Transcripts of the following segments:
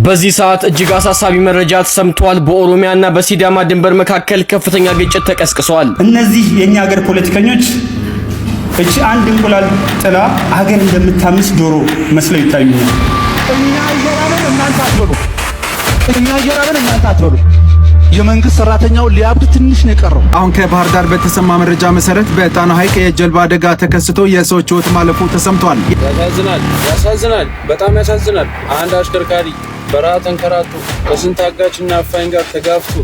በዚህ ሰዓት እጅግ አሳሳቢ መረጃ ተሰምቷል። በኦሮሚያና በሲዳማ ድንበር መካከል ከፍተኛ ግጭት ተቀስቅሷል። እነዚህ የኛ ሀገር ፖለቲከኞች እቺ አንድ እንቁላል ጥላ ሀገር እንደምታምስ ዶሮ መስለው ይታዩኛል። እኛ እየራበን እናንተ አትበሉ። የመንግስት ሰራተኛው ሊያብድ ትንሽ ነው የቀረው። አሁን ከባህር ዳር በተሰማ መረጃ መሰረት በጣና ሐይቅ የጀልባ አደጋ ተከስቶ የሰዎች ሕይወት ማለፉ ተሰምቷል። ያሳዝናል፣ በጣም ያሳዝናል። አንድ አሽከርካሪ በረሃ ተንከራቶ ከስንት አጋችና አፋኝ ጋር ተጋፍቶ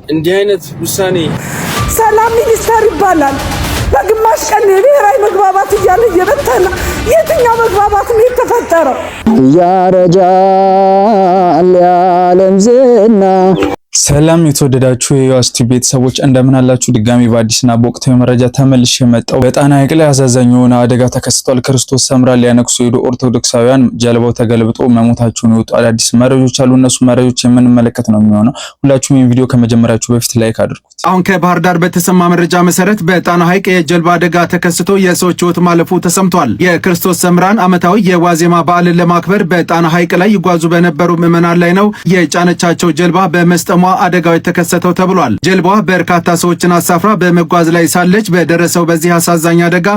እንዲህ አይነት ውሳኔ። ሰላም ሚኒስተር ይባላል። በግማሽ ቀን የብሔራዊ መግባባት እያለ እየበተነ የትኛው መግባባት ነው የተፈጠረው? ያረጃል ያለም ዝና። ሰላም የተወደዳችሁ የዩአስቲ ቤተሰቦች እንደምን አላችሁ? ድጋሚ በአዲስና በወቅታዊ መረጃ ተመልሼ መጣሁ። በጣና ሐይቅ ላይ አሳዛኝ የሆነ አደጋ ተከስቷል። ክርስቶስ ሰምራ ሊያነክሱ ሄዱ ኦርቶዶክሳውያን ጀልባው ተገልብጦ መሞታቸውን የወጡ አዳዲስ መረጃዎች አሉ። እነሱ መረጃዎች የምንመለከት ነው የሚሆነው። ሁላችሁም ይህን ቪዲዮ ከመጀመሪያችሁ በፊት ላይክ አድርጉት። አሁን ከባህር ዳር በተሰማ መረጃ መሰረት በጣና ሐይቅ የጀልባ አደጋ ተከስቶ የሰዎች ሕይወት ማለፉ ተሰምቷል። የክርስቶስ ሰምራን ዓመታዊ የዋዜማ በዓልን ለማክበር በጣና ሐይቅ ላይ ይጓዙ በነበሩ ምዕመናን ላይ ነው የጫነቻቸው ጀልባ በመስጠሟ አደጋው የተከሰተው ተብሏል። ጀልባዋ በርካታ ሰዎችን አሳፍራ በመጓዝ ላይ ሳለች በደረሰው በዚህ አሳዛኝ አደጋ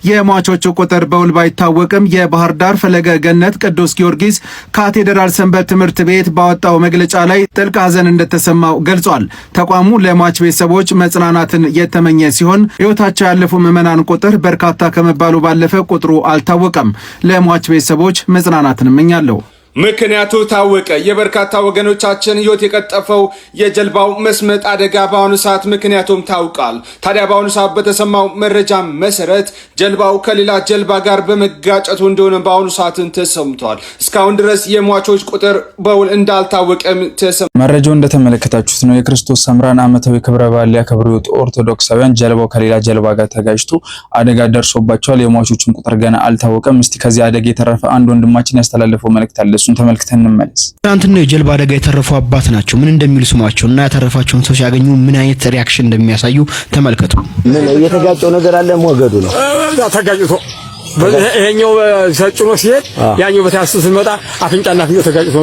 የሟቾቹ ቁጥር በውል ባይታወቅም የባህር ዳር ፈለገ ገነት ቅዱስ ጊዮርጊስ ካቴድራል ሰንበት ትምህርት ቤት ባወጣው መግለጫ ላይ ጥልቅ ሐዘን እንደተሰማው ገልጿል። ተቋሙ ለሟች ቤተሰቦች መጽናናትን የተመኘ ሲሆን ሕይወታቸው ያለፉ ምዕመናን ቁጥር በርካታ ከመባሉ ባለፈ ቁጥሩ አልታወቀም። ለሟች ቤተሰቦች መጽናናትን እመኛለሁ። ምክንያቱ ታወቀ። የበርካታ ወገኖቻችን ሕይወት የቀጠፈው የጀልባው መስመጥ አደጋ በአሁኑ ሰዓት ምክንያቱም ታውቃል። ታዲያ በአሁኑ ሰዓት በተሰማው መረጃ መሰረት ጀልባው ከሌላ ጀልባ ጋር በመጋጨቱ እንደሆነ በአሁኑ ሰዓት ተሰምቷል። እስካሁን ድረስ የሟቾች ቁጥር በውል እንዳልታወቀም ተሰምቷል። መረጃው እንደተመለከታችሁት ነው። የክርስቶስ ሰምራን ዓመታዊ ክብረ በዓል ሊያከብሩ የወጡ ኦርቶዶክሳውያን ጀልባው ከሌላ ጀልባ ጋር ተጋጭቶ አደጋ ደርሶባቸዋል። የሟቾችን ቁጥር ገና አልታወቀም። እስቲ ከዚህ አደጋ የተረፈ አንድ ወንድማችን ያስተላለፈው መልእክት አለ። እሱን ተመልክተን እንመለስ። ትናንትና የጀልባ አደጋ የተረፉ አባት ናቸው። ምን እንደሚሉ ስሟቸው እና ያተረፋቸውን ሰው ሲያገኙ ምን አይነት ሪአክሽን እንደሚያሳዩ ተመልከቱ። ምን የተጋጨው ነገር አለ? ሞገዱ ነው ተጋጭቶ ይሄኛው ሰጭኖ ሲሄድ ያኛው በታስ ሲመጣ አፍንጫና አፍንጫ ተጋጭቶ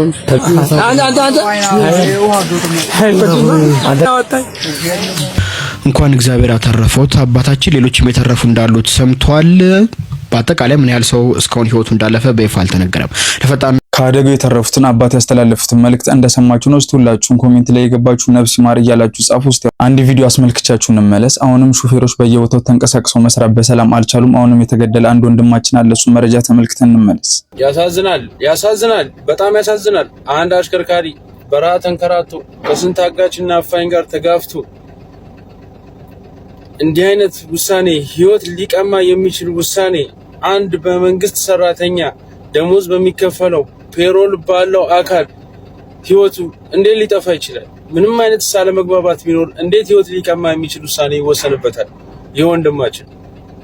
እንኳን እግዚአብሔር አተረፈውት አባታችን። ሌሎችም የተረፉ እንዳሉት ሰምቷል። በአጠቃላይ ምን ያህል ሰው እስካሁን ህይወቱ እንዳለፈ በይፋ አልተነገረም። ለፈጣን ከአደጋው የተረፉትን አባት ያስተላለፉትን መልእክት እንደሰማችሁ ነው። እስቲ ሁላችሁም ኮሜንት ላይ የገባችሁ ነፍስ ይማር እያላችሁ ጻፉ። እስቲ አንድ ቪዲዮ አስመልክቻችሁ እንመለስ። አሁንም ሹፌሮች በየቦታው ተንቀሳቅሰው መስራት በሰላም አልቻሉም። አሁንም የተገደለ አንድ ወንድማችን አለ። እሱ መረጃ ተመልክተን እንመለስ። ያሳዝናል፣ በጣም ያሳዝናል። አንድ አሽከርካሪ በረሃ ተንከራቶ ከስንት አጋችና አፋኝ ጋር ተጋፍቶ እንዲህ አይነት ውሳኔ፣ ህይወት ሊቀማ የሚችል ውሳኔ አንድ በመንግስት ሰራተኛ ደሞዝ በሚከፈለው ፔሮል ባለው አካል ህይወቱ እንዴት ሊጠፋ ይችላል? ምንም አይነት ሳለ መግባባት ቢኖር እንዴት ህይወት ሊቀማ የሚችል ውሳኔ ይወሰንበታል? ይህ ወንድማችን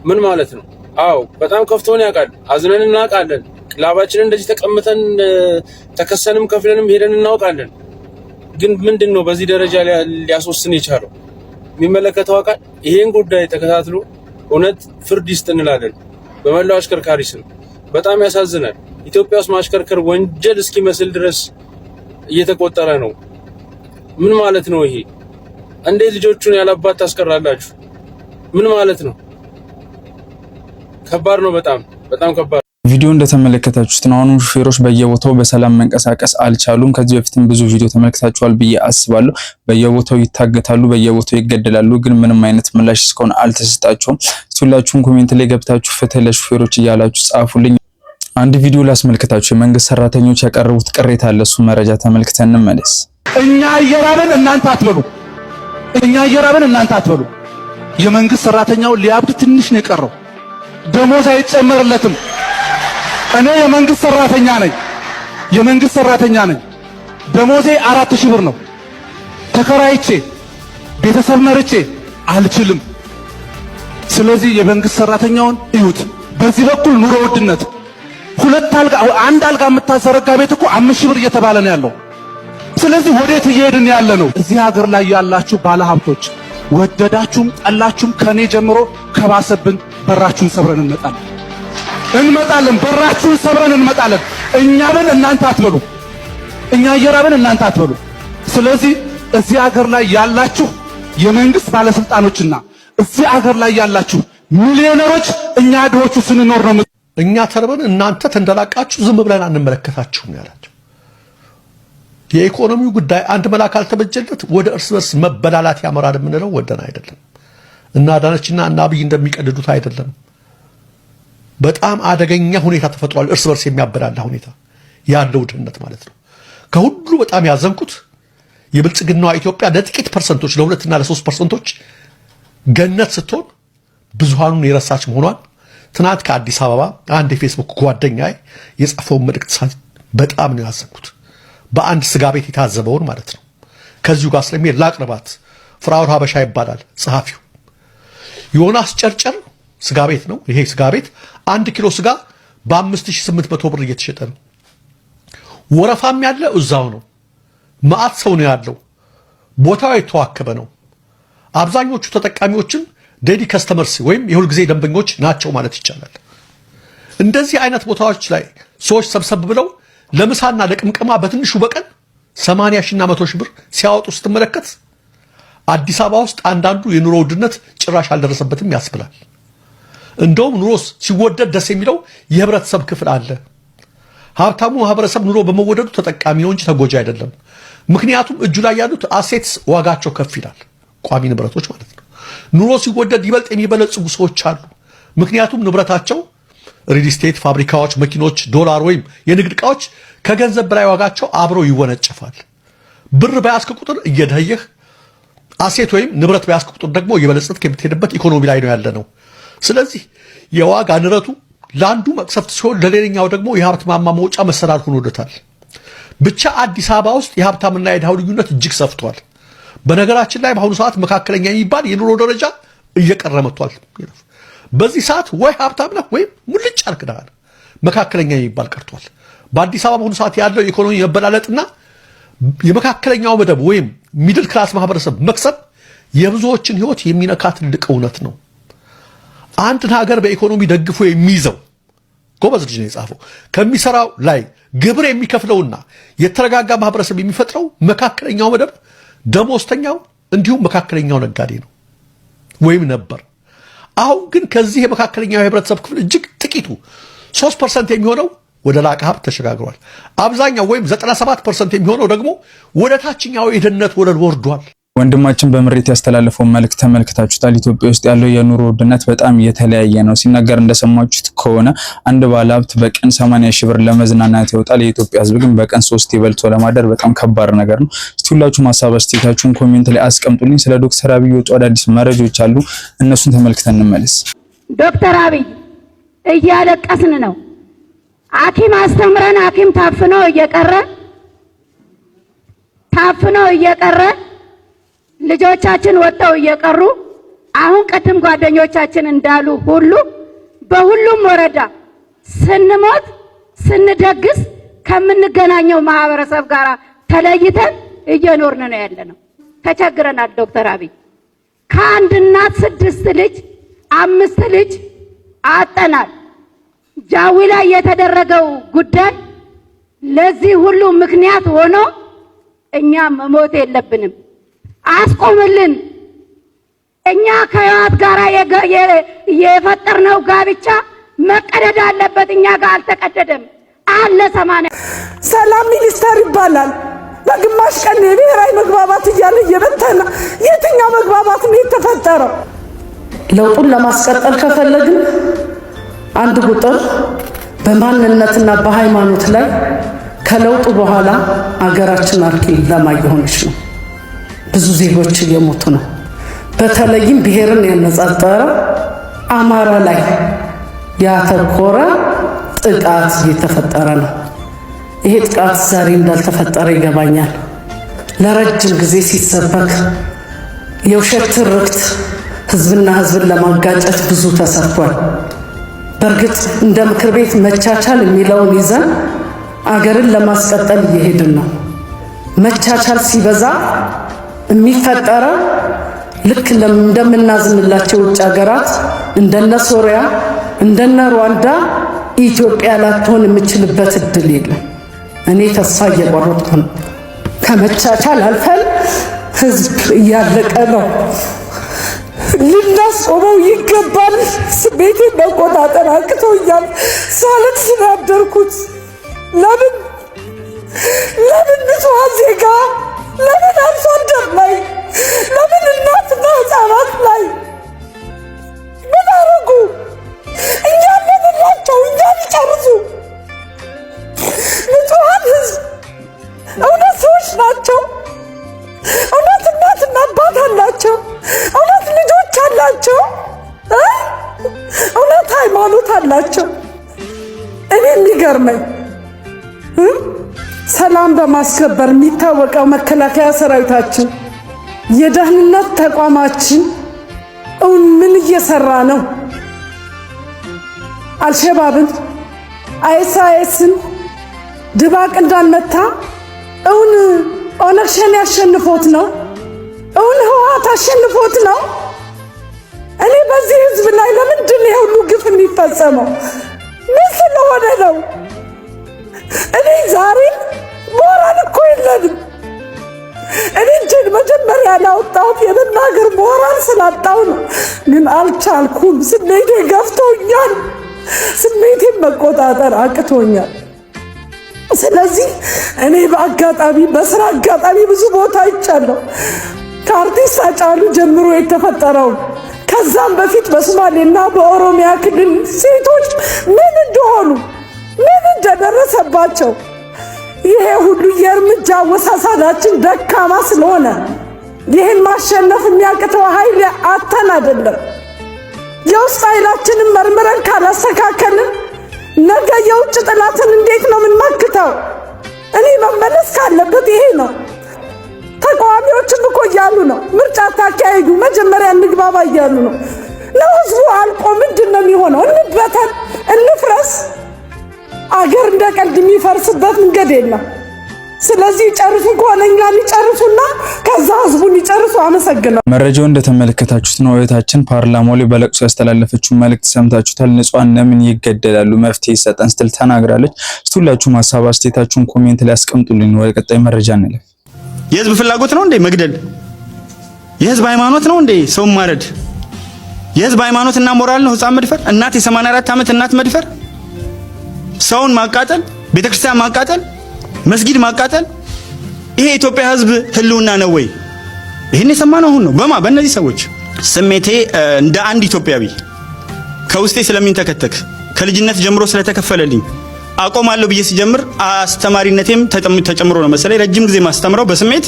ምን ማለት ነው? አዎ በጣም ከፍቶን ያውቃል፣ አዝነን እናውቃለን። ላባችንን እንደዚህ ተቀምጠን ተከሰንም ከፍለንም ሄደን እናውቃለን። ግን ምንድነው በዚህ ደረጃ ሊያስወስን የቻለው? የሚመለከተው አካል ይሄን ጉዳይ ተከታትሎ እውነት ፍርድ ይስጥ እንላለን በመላው አሽከርካሪ ስም። በጣም ያሳዝናል። ኢትዮጵያ ውስጥ ማሽከርከር ወንጀል እስኪመስል ድረስ እየተቆጠረ ነው። ምን ማለት ነው ይሄ? እንዴት ልጆቹን ያላባት ታስቀራላችሁ? ምን ማለት ነው? ከባድ ነው። በጣም ከባድ። ቪዲዮ እንደተመለከታችሁት ነው። አሁንም ሹፌሮች በየቦታው በሰላም መንቀሳቀስ አልቻሉም። ከዚህ በፊትም ብዙ ቪዲዮ ተመልክታችኋል ብዬ አስባለሁ። በየቦታው ይታገታሉ፣ በየቦታው ይገደላሉ። ግን ምንም አይነት ምላሽ እስካሁን አልተሰጣቸውም። ሁላችሁም ኮሜንት ላይ ገብታችሁ ፍትህ ለሹፌሮች እያላችሁ ጻፉልኝ። አንድ ቪዲዮ ላስመልክታችሁ። የመንግስት ሰራተኞች ያቀረቡት ቅሬታ አለ። እሱ መረጃ ተመልክተን እንመለስ። እኛ እየራበን እናንተ አትበሉ። የመንግስት ሰራተኛው ሊያብድ ትንሽ ነው የቀረው። ደሞዝ አይጨመርለትም። እኔ የመንግስት ሰራተኛ ነኝ። ደሞዜ 4000 ብር ነው። ተከራይቼ ቤተሰብ መርቼ አልችልም። ስለዚህ የመንግስት ሰራተኛውን እዩት። በዚህ በኩል ኑሮ ውድነት፣ አንድ አልጋ የምታዘረጋ ቤት እኮ 5000 ብር እየተባለ ነው ያለው። ስለዚህ ወዴት እየሄድን ያለ ነው? እዚህ ሀገር ላይ ያላችሁ ባለሀብቶች ወደዳችሁም ጠላችሁም ከኔ ጀምሮ ከባሰብን በራችሁን ሰብረን እንመጣለን። በራችሁን ሰብረን እንመጣለን። እኛ ብን እናንተ አትበሉ፣ እኛ እየራብን እናንተ አትበሉ። ስለዚህ እዚህ ሀገር ላይ ያላችሁ የመንግስት ባለስልጣኖችና እዚህ ሀገር ላይ ያላችሁ ሚሊዮነሮች እኛ ድሆቹ ስንኖር ነው። እኛ ተርበን እናንተ ተንደላቃችሁ ዝም ብለን አንመለከታችሁም ያላችሁ። የኢኮኖሚው ጉዳይ አንድ መላክ አልተበጀለት ወደ እርስ በርስ መበላላት ያመራል የምንለው ወደን አይደለም። እና አዳነችና እና አብይ እንደሚቀድዱት አይደለም። በጣም አደገኛ ሁኔታ ተፈጥሯል። እርስ በርስ የሚያበላላ ሁኔታ ያለው ድህነት ማለት ነው። ከሁሉ በጣም ያዘንኩት የብልጽግናዋ ኢትዮጵያ ለጥቂት ፐርሰንቶች ለ2 እና ለ3% ገነት ስትሆን ብዙሃኑን የረሳች መሆኗን ትናንት ከአዲስ አበባ አንድ የፌስቡክ ጓደኛዬ የጻፈው መልእክት በጣም ነው ያዘንኩት። በአንድ ስጋ ቤት የታዘበውን ማለት ነው። ከዚሁ ጋር ስለሚሄድ ላቅርባት። ፍራውል ሀበሻ ይባላል ጸሐፊው። ዮናስ ጨርጨር ስጋ ቤት ነው። ይሄ ስጋ ቤት 1 ኪሎ ስጋ በ5800 ብር እየተሸጠ ነው። ወረፋም ያለ እዛው ነው። ማአት ሰው ነው ያለው። ቦታው የተዋከበ ነው። አብዛኞቹ ተጠቃሚዎችም ዴዲ ከስተመርስ ወይም የሁል ጊዜ ደንበኞች ናቸው ማለት ይቻላል። እንደዚህ አይነት ቦታዎች ላይ ሰዎች ሰብሰብ ብለው ለምሳና ለቅምቀማ በትንሹ በቀን 80 ሺና 100 ሺህ ብር ሲያወጡ ስትመለከት አዲስ አበባ ውስጥ አንዳንዱ የኑሮ ውድነት ጭራሽ አልደረሰበትም ያስብላል። እንደውም ኑሮስ ሲወደድ ደስ የሚለው የህብረተሰብ ክፍል አለ። ሀብታሙ ማህበረሰብ ኑሮ በመወደዱ ተጠቃሚ ነው እንጂ ተጎጂ አይደለም። ምክንያቱም እጁ ላይ ያሉት አሴትስ ዋጋቸው ከፍ ይላል፣ ቋሚ ንብረቶች ማለት ነው። ኑሮ ሲወደድ ይበልጥ የሚበለጽጉ ሰዎች አሉ። ምክንያቱም ንብረታቸው ሪል ስቴት፣ ፋብሪካዎች፣ መኪኖች፣ ዶላር ወይም የንግድ ዕቃዎች ከገንዘብ በላይ ዋጋቸው አብሮ ይወነጨፋል። ብር በያዝክ ቁጥር እየደህየህ፣ አሴት ወይም ንብረት በያዝክ ቁጥር ደግሞ እየበለጸጥክ የምትሄድበት ኢኮኖሚ ላይ ነው ያለ ነው። ስለዚህ የዋጋ ንረቱ ለአንዱ መቅሰፍት ሲሆን ለሌላኛው ደግሞ የሀብት ማማ መውጫ መሰላል ሆኖለታል። ብቻ አዲስ አበባ ውስጥ የሀብታምና የድሃው ልዩነት እጅግ ሰፍቷል። በነገራችን ላይ በአሁኑ ሰዓት መካከለኛ የሚባል የኑሮ ደረጃ እየቀረ መጥቷል። በዚህ ሰዓት ወይ ሀብታም ነህ ወይም ሙልጭ አልክዳል፣ መካከለኛ የሚባል ቀርቷል። በአዲስ አበባ በአሁኑ ሰዓት ያለው የኢኮኖሚ መበላለጥና የመካከለኛው መደብ ወይም ሚድል ክላስ ማህበረሰብ መክሰብ የብዙዎችን ህይወት የሚነካ ትልቅ እውነት ነው። አንድን ሀገር በኢኮኖሚ ደግፎ የሚይዘው ጎበዝ ልጅ ነው የጻፈው ከሚሰራው ላይ ግብር የሚከፍለውና የተረጋጋ ማህበረሰብ የሚፈጥረው መካከለኛው መደብ ደሞዝተኛው እንዲሁም መካከለኛው ነጋዴ ነው ወይም ነበር። አሁን ግን ከዚህ የመካከለኛው የህብረተሰብ ክፍል እጅግ ጥቂቱ 3% የሚሆነው ወደ ላቀ ሀብት ተሸጋግሯል። አብዛኛው ወይም 97% የሚሆነው ደግሞ ወደ ታችኛው የድህነት ወለል ወርዷል። ወንድማችን በምሬት ያስተላለፈው መልእክት ተመልክታችሁታል። ኢትዮጵያ ውስጥ ያለው የኑሮ ውድነት በጣም የተለያየ ነው። ሲናገር እንደሰማችሁት ከሆነ አንድ ባለሀብት በቀን 80 ሺህ ብር ለመዝናናት ይወጣል። የኢትዮጵያ ህዝብ ግን በቀን 3 በልቶ ለማደር በጣም ከባድ ነገር ነው። እስቲ ሁላችሁም ሀሳብ አስተያየታችሁን ኮሜንት ላይ አስቀምጡልኝ። ስለ ዶክተር አብይ ወጡ አዳዲስ መረጃዎች አሉ፣ እነሱን ተመልክተን እንመለስ። ዶክተር አብይ እያለቀስን ነው። ሐኪም አስተምረን ሐኪም ታፍኖ እየቀረ ልጆቻችን ወጣው እየቀሩ አሁን ቀደም ጓደኞቻችን እንዳሉ ሁሉ በሁሉም ወረዳ ስንሞት ስንደግስ ከምንገናኘው ማህበረሰብ ጋር ተለይተን እየኖርን ነው ያለነው። ተቸግረናል። ዶክተር አብይ ከአንድ እናት 6 ልጅ 5 ልጅ አጠናል። ጃዊ ላይ የተደረገው ጉዳይ ለዚህ ሁሉ ምክንያት ሆኖ እኛ መሞት የለብንም። አስቆምልን። እኛ ከህይወት ጋር የፈጠርነው ጋብቻ መቀደድ አለበት። እኛ ጋር አልተቀደደም አለ 80 ሰላም ሚኒስተር ይባላል። በግማሽ ቀን የብሔራዊ መግባባት እያለ እየበተነ የትኛው መግባባት ነው የተፈጠረው? ለውጡን ለማስቀጠል ከፈለግን አንድ ቁጥር በማንነትና በሃይማኖት ላይ ከለውጡ በኋላ አገራችን አርኪ ለማየሆነች ነው። ብዙ ዜጎች እየሞቱ ነው። በተለይም ብሔርን ያነጻጸረ አማራ ላይ ያተኮረ ጥቃት እየተፈጠረ ነው። ይሄ ጥቃት ዛሬ እንዳልተፈጠረ ይገባኛል። ለረጅም ጊዜ ሲሰበክ የውሸት ትርክት ህዝብና ህዝብን ለማጋጨት ብዙ ተሰርቷል። በእርግጥ እንደ ምክር ቤት መቻቻል የሚለውን ይዘን አገርን ለማስቀጠል እየሄድን ነው። መቻቻል ሲበዛ የሚፈጠረው ልክ እንደምናዝንላቸው ውጭ ሀገራት እንደነ ሶሪያ እንደነ ሩዋንዳ ኢትዮጵያ ላትሆን የምችልበት እድል የለም። እኔ ተስፋ እየቆረጥኩ ነው። ከመቻቻል አልፈን ህዝብ እያለቀ ነው። ልናስቆመው ይገባል። ስሜቴን መቆጣጠር አቅቶኛል። ሳለት ስላደርኩት ለምን ንጹሐን ዜጋ፣ ለምን አርሶ አደር ላይ፣ ለምን እናትና ህፃናት ላይ ምን አረጉ? እኛን ለምንላቸው? እኛን ይጨርሱ። ንጹሐን ህዝብ እውነት ሰዎች ናቸው። እውነት እናትና አባት አላቸው። እውነት ልጆች አላቸው። እውነት ሃይማኖት አላቸው። እኔ የሚገርመኝ ሰላም በማስከበር የሚታወቀው መከላከያ ሰራዊታችን፣ የደህንነት ተቋማችን ምን እየሰራ ነው? አልሸባብን አይኤስአይኤስን ድባቅ እንዳንመታ ኦነግ ሸኔ አሸንፎት ነው? ህወሓት አሸንፎት ነው? እኔ በዚህ ህዝብ ላይ ለምንድን ነው ሁሉ ግፍ የሚፈጸመው? ምን ስለሆነ ነው? እኔ ዛሬ ሞራል እኮ የለንም። እኔ እጄን መጀመሪያ ላወጣሁት የመናገር ሞራል ስላጣሁ ነው፣ ግን አልቻልኩም። ስሜቴ ገፍቶኛል። ስሜቴን መቆጣጠር አቅቶኛል። ስለዚህ እኔ በስራ አጋጣሚ ብዙ ቦታ አይቻለሁ። ከአርቲስት ሃጫሉ ጀምሮ የተፈጠረው፣ ከዛም በፊት በሶማሌና በኦሮሚያ ክልል ሴቶች ምን እንደሆኑ ምን እንደደረሰባቸው፣ ይሄ ሁሉ የእርምጃ አወሳሰዳችን ደካማ ስለሆነ ይህን ማሸነፍ የሚያቅተው ኃይል አተን አይደለም። የውስጥ ኃይላችንን መርምረን ካላስተካከልን ነገ የውጭ ጥላትን እንዴት ነው የምንመክተው? እኔ መመለስ ካለበት ይሄ ነው። ተቃዋሚዎችም እኮ እያሉ ነው ምርጫ ታካሂዱ፣ መጀመሪያ እንግባባ እያሉ ነው። ለህዝቡ አልቆ ምንድን ነው የሚሆነው? እንበተን፣ እንፍረስ። አገር እንደ ቀልድ የሚፈርስበት መንገድ የለም። ስለዚህ ጨርሱ ከሆነ እኛን ይጨርሱና ከዛ ህዝቡን ይጨርሱ። አመሰግናለሁ። መረጃው እንደተመለከታችሁት ነው። እህታችን ፓርላማው ላይ በለቅሶ ያስተላለፈችው መልእክት ሰምታችሁታል። ንጹሃን ለምን ይገደላሉ? መፍትሄ ይሰጠን ስትል ተናግራለች። ሁላችሁም ሀሳብ አስተያየታችሁን ኮሜንት ላይ አስቀምጡልኝ። ወደ ቀጣይ መረጃ እንለፍ። የህዝብ ፍላጎት ነው እንዴ መግደል? የህዝብ ሃይማኖት ነው እንዴ ሰው ማረድ? የህዝብ ሃይማኖትና ሞራል ነው ህፃን መድፈር? እናት የ84 ዓመት እናት መድፈር? ሰውን ማቃጠል? ቤተክርስቲያን ማቃጠል? መስጊድ ማቃጠል? ይሄ የኢትዮጵያ ህዝብ ህልውና ነው ወይ? ይሄን የሰማነው አሁን ነው። በእነዚህ ሰዎች ስሜቴ እንደ አንድ ኢትዮጵያዊ ከውስጤ ስለሚንተከተክ ከልጅነት ጀምሮ ስለተከፈለልኝ አቆማለሁ ብዬ ሲጀምር አስተማሪነቴም ተጨምሮ ነው መሰለኝ ረጅም ጊዜ ማስተምረው በስሜት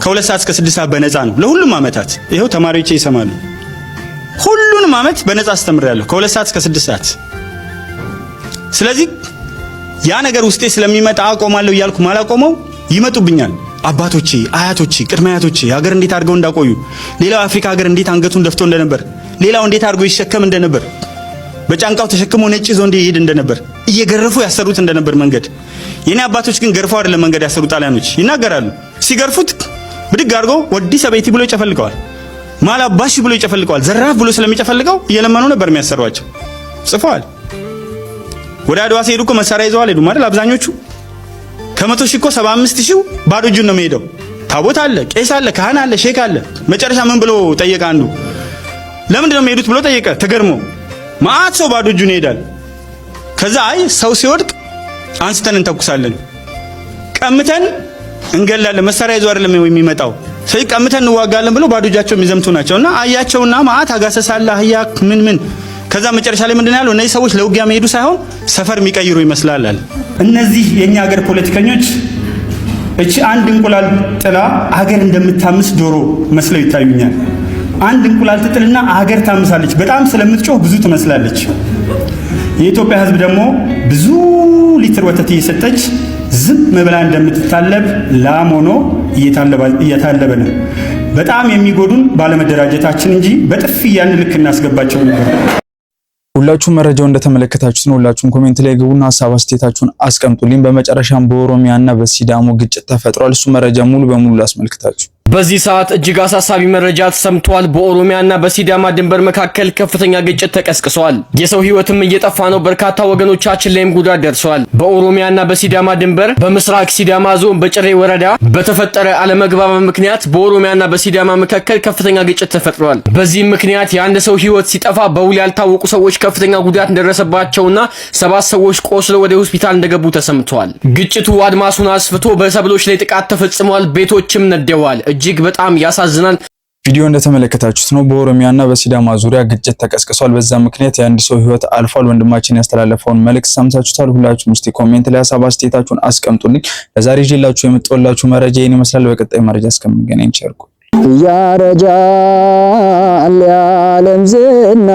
ከ2 ሰዓት እስከ 6 ሰዓት በነፃ ነው ለሁሉም አመታት። ይሄው ተማሪዎቼ ይሰማሉ። ሁሉንም አመት በነፃ አስተምሬያለሁ ከ2 ሰዓት እስከ 6 ሰዓት። ስለዚህ ያ ነገር ውስጤ ስለሚመጣ አቆማለሁ እያልኩ ማላቆመው ይመጡብኛል። አባቶቼ፣ አያቶቼ፣ ቅድመ አያቶቼ ሀገር እንዴት አድርገው እንዳቆዩ፣ ሌላው አፍሪካ ሀገር እንዴት አንገቱን ደፍቶ እንደነበር፣ ሌላው እንዴት አድርገው ይሸከም እንደነበር፣ በጫንቃው ተሸክሞ ነጭ ይዞ እንዲሄድ እንደነበር፣ እየገረፉ ያሰሩት እንደነበር መንገድ። የኔ አባቶች ግን ገርፈው አይደለም መንገድ ያሰሩት። ጣሊያኖች ይናገራሉ። ሲገርፉት ብድግ አድርገው ወዲ ሰበይቲ ብሎ ይጨፈልቀዋል፣ ማላባሽ ብሎ ይጨፈልቀዋል። ዘራፍ ብሎ ስለሚጨፈልቀው እየለመኑ ነበር የሚያሰሯቸው። ጽፈዋል። ወደ አድዋ ሲሄዱ እኮ መሳሪያ ይዘዋል ሄዱ ማለት አብዛኞቹ። ከ100 ሺህ እኮ 75 ሺህ ባዶ እጁን ነው የሚሄደው። ታቦት አለ፣ ቄስ አለ፣ ካህን አለ፣ ሼክ አለ። መጨረሻ ምን ብሎ ጠየቀ አንዱ። ለምንድን ነው የሚሄዱት ብሎ ጠየቀ ተገርሞ። ማአት ሰው ባዶ እጁን ይሄዳል። ከዛ አይ ሰው ሲወድቅ አንስተን እንተኩሳለን፣ ቀምተን እንገላለን፣ መሳሪያ ይዘው አይደለም የሚመጣው። ስለዚህ ቀምተን እንዋጋለን ብሎ ባዶ እጃቸው የሚዘምቱ ናቸውና አያቸውና ማአት አጋሰሳለ አህያ ምን ከዛ መጨረሻ ላይ ምንድነው ያለው? እነዚህ ሰዎች ለውጊያ መሄዱ ሳይሆን ሰፈር የሚቀይሩ ይመስላል አለ። እነዚህ የኛ ሀገር ፖለቲከኞች እቺ አንድ እንቁላል ጥላ ሀገር እንደምታምስ ዶሮ መስለው ይታዩኛል። አንድ እንቁላል ትጥልና ሀገር ታምሳለች። በጣም ስለምትጮህ ብዙ ትመስላለች። የኢትዮጵያ ሕዝብ ደግሞ ብዙ ሊትር ወተት እየሰጠች ዝም ብላ እንደምትታለብ ላም ሆኖ እየታለበ ነው። በጣም የሚጎዱን ባለመደራጀታችን እንጂ በጥፊ ያን ልክ እናስገባቸው ነበር። ሁላችሁም መረጃው እንደተመለከታችሁት ነው። ሁላችሁም ኮሜንት ላይ ግቡና ሀሳብ አስተያየታችሁን አስቀምጡልኝ። በመጨረሻም በኦሮሚያና በሲዳሞ ግጭት ተፈጥሯል። እሱ መረጃ ሙሉ በሙሉ ላስመልክታችሁ። በዚህ ሰዓት እጅግ አሳሳቢ መረጃ ተሰምቷል። በኦሮሚያና በሲዳማ ድንበር መካከል ከፍተኛ ግጭት ተቀስቅሷል። የሰው ህይወትም እየጠፋ ነው። በርካታ ወገኖቻችን ላይም ጉዳት ደርሷል። በኦሮሚያና በሲዳማ ድንበር በምስራቅ ሲዳማ ዞን በጭሬ ወረዳ በተፈጠረ አለመግባባት ምክንያት በኦሮሚያና በሲዳማ መካከል ከፍተኛ ግጭት ተፈጥሯል። በዚህም ምክንያት የአንድ ሰው ህይወት ሲጠፋ በውል ያልታወቁ ሰዎች ከፍተኛ ጉዳት እንደደረሰባቸውና 7 ሰዎች ቆስለው ወደ ሆስፒታል እንደገቡ ተሰምቷል። ግጭቱ አድማሱን አስፍቶ በሰብሎች ላይ ጥቃት ተፈጽሟል። ቤቶችም ነደዋል። እጅግ በጣም ያሳዝናል። ቪዲዮ እንደተመለከታችሁት ነው በኦሮሚያና በሲዳማ ዙሪያ ግጭት ተቀስቅሷል። በዛ ምክንያት የአንድ ሰው ህይወት አልፏል። ወንድማችን ያስተላለፈውን መልእክት ሰምታችሁታል። ሁላችሁም እስቲ ኮሜንት ላይ ሀሳብ አስተያየታችሁን አስቀምጡልኝ። ለዛሬ ይዤላችሁ የመጣሁላችሁ መረጃ ይሄን ይመስላል። በቀጣይ መረጃ እስከምንገናኝ ቸር ቆዩ። ያረጃል የዓለም ዝና